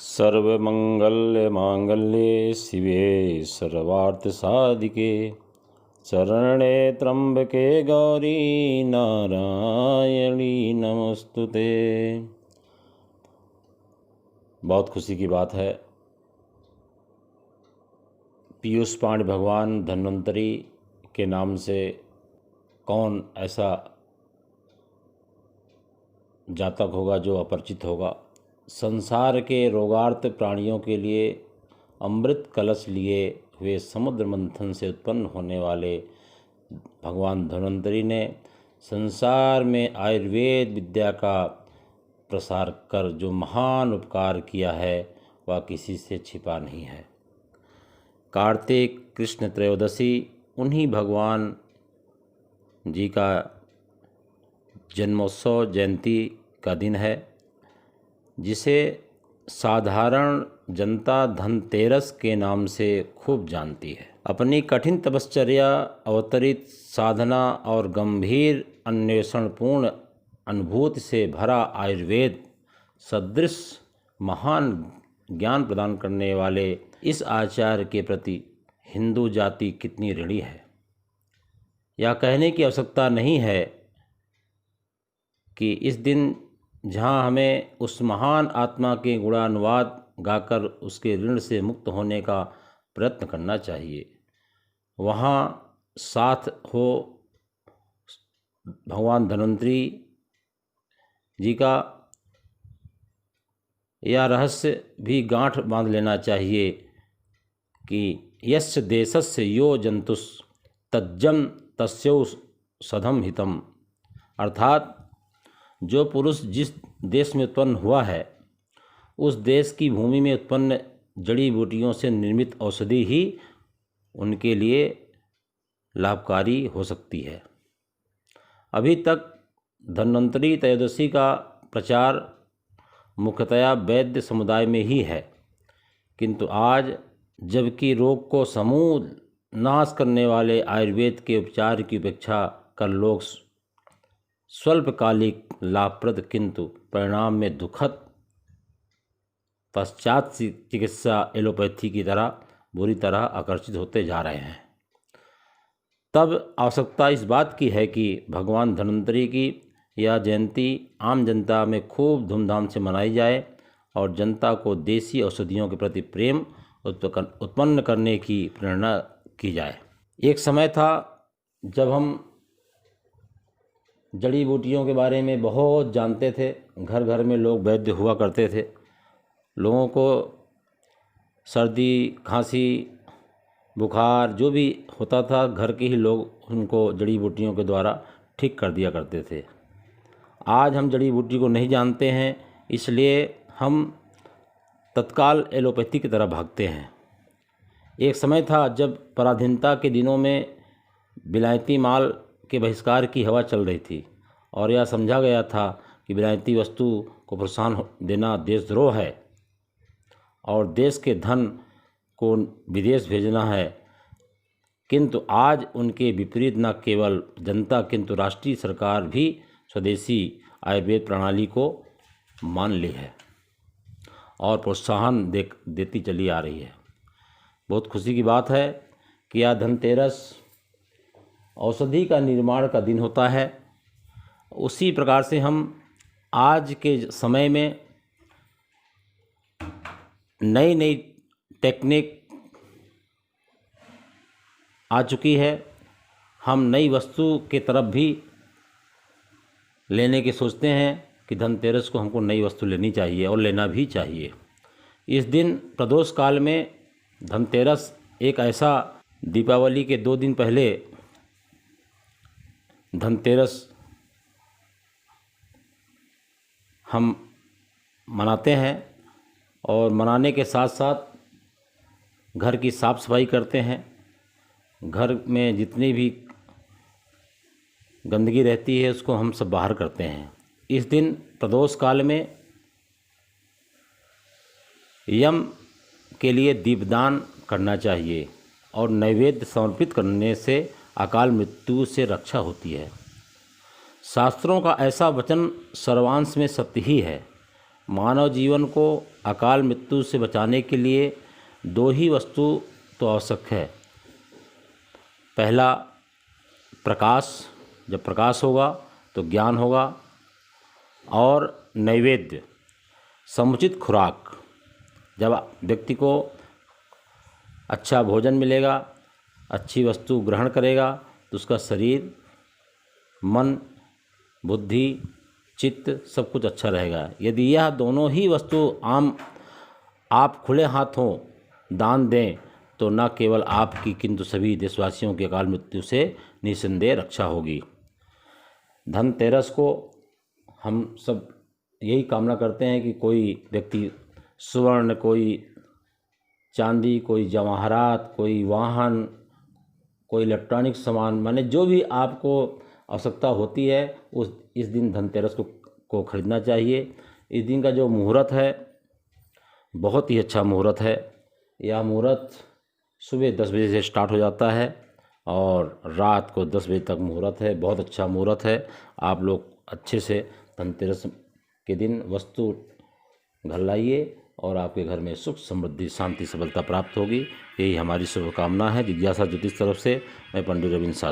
सर्वमंगलमांगल्ये शिवे सर्वार्थसाधिके शरण्ये त्र्यंबके गौरी नारायणी नमस्तुते। बहुत खुशी की बात है, पीयूष पांडे भगवान धन्वंतरी के नाम से कौन ऐसा जातक होगा जो अपरिचित होगा। संसार के रोगार्त प्राणियों के लिए अमृत कलश लिए हुए समुद्र मंथन से उत्पन्न होने वाले भगवान धन्वंतरी ने संसार में आयुर्वेद विद्या का प्रसार कर जो महान उपकार किया है वह किसी से छिपा नहीं है। कार्तिक कृष्ण त्रयोदशी उन्हीं भगवान जी का जन्मोत्सव जयंती का दिन है, जिसे साधारण जनता धनतेरस के नाम से खूब जानती है। अपनी कठिन तपश्चर्या, अवतरित साधना और गंभीर अन्वेषणपूर्ण अनुभूति से भरा आयुर्वेद सदृश महान ज्ञान प्रदान करने वाले इस आचार्य के प्रति हिंदू जाति कितनी ऋणी है। यह कहने की आवश्यकता नहीं है कि इस दिन जहाँ हमें उस महान आत्मा के गुणानुवाद गाकर उसके ऋण से मुक्त होने का प्रयत्न करना चाहिए, वहाँ साथ हो भगवान धन्वंतरी जी का। यह रहस्य भी गांठ बांध लेना चाहिए कि यस्य देशस्य यो जंतुस् तज्जम तस्यो सधम हितम, अर्थात जो पुरुष जिस देश में उत्पन्न हुआ है उस देश की भूमि में उत्पन्न जड़ी बूटियों से निर्मित औषधि ही उनके लिए लाभकारी हो सकती है। अभी तक धन्वंतरी त्रयोदशी का प्रचार मुख्यतया वैद्य समुदाय में ही है, किंतु आज जबकि रोग को समूल नाश करने वाले आयुर्वेद के उपचार की उपेक्षा कर लोग स्वल्पकालिक लाभप्रद किंतु परिणाम में दुखद पश्चात चिकित्सा एलोपैथी की तरह बुरी तरह आकर्षित होते जा रहे हैं, तब आवश्यकता इस बात की है कि भगवान धन्वंतरी की यह जयंती आम जनता में खूब धूमधाम से मनाई जाए और जनता को देसी औषधियों के प्रति प्रेम उत्पन्न करने की प्रेरणा की जाए। एक समय था जब हम जड़ी बूटियों के बारे में बहुत जानते थे, घर घर में लोग वैद्य हुआ करते थे। लोगों को सर्दी खांसी बुखार जो भी होता था घर के ही लोग उनको जड़ी बूटियों के द्वारा ठीक कर दिया करते थे। आज हम जड़ी बूटी को नहीं जानते हैं, इसलिए हम तत्काल एलोपैथी की तरफ भागते हैं। एक समय था जब पराधीनता के दिनों में विलायती माल के बहिष्कार की हवा चल रही थी और यह समझा गया था कि विलायती वस्तु को प्रोत्साहन देना देशद्रोह है और देश के धन को विदेश भेजना है। किंतु आज उनके विपरीत न केवल जनता किंतु राष्ट्रीय सरकार भी स्वदेशी आयुर्वेद प्रणाली को मान ली है और प्रोत्साहन देती चली आ रही है। बहुत खुशी की बात है कि यह धनतेरस औषधि का निर्माण का दिन होता है। उसी प्रकार से हम आज के समय में नई नई टेक्निक आ चुकी है, हम नई वस्तु के तरफ भी लेने की सोचते हैं कि धनतेरस को हमको नई वस्तु लेनी चाहिए और लेना भी चाहिए। इस दिन प्रदोष काल में धनतेरस एक ऐसा, दीपावली के 2 दिन पहले धनतेरस हम मनाते हैं और मनाने के साथ साथ घर की साफ़ सफाई करते हैं। घर में जितनी भी गंदगी रहती है उसको हम सब बाहर करते हैं। इस दिन प्रदोष काल में यम के लिए दीपदान करना चाहिए और नैवेद्य समर्पित करने से अकाल मृत्यु से रक्षा होती है। शास्त्रों का ऐसा वचन सर्वांश में सत्य ही है। मानव जीवन को अकाल मृत्यु से बचाने के लिए दो ही वस्तु तो आवश्यक है। पहला प्रकाश, जब प्रकाश होगा तो ज्ञान होगा, और नैवेद्य समुचित खुराक, जब व्यक्ति को अच्छा भोजन मिलेगा, अच्छी वस्तु ग्रहण करेगा तो उसका शरीर, मन, बुद्धि, चित्त सब कुछ अच्छा रहेगा। यदि यह दोनों ही वस्तु आप खुले हाथों दान दें तो न केवल आपकी किंतु सभी देशवासियों की अकाल मृत्यु से निस्संदेह रक्षा होगी। धनतेरस को हम सब यही कामना करते हैं कि कोई व्यक्ति स्वर्ण, कोई चांदी, कोई जवाहरात, कोई वाहन, कोई इलेक्ट्रॉनिक सामान, माने जो भी आपको आवश्यकता होती है इस दिन धनतेरस को खरीदना चाहिए। इस दिन का जो मुहूर्त है बहुत ही अच्छा मुहूर्त है। यह मुहूर्त सुबह 10 बजे से स्टार्ट हो जाता है और रात को 10 बजे तक मुहूर्त है। बहुत अच्छा मुहूर्त है। आप लोग अच्छे से धनतेरस के दिन वस्तु घर लाइए और आपके घर में सुख, समृद्धि, शांति, सफलता प्राप्त होगी। यही हमारी शुभकामना है जिज्ञासा ज्योतिष तरफ से। मैं पंडित रविंद्र शास्त्री।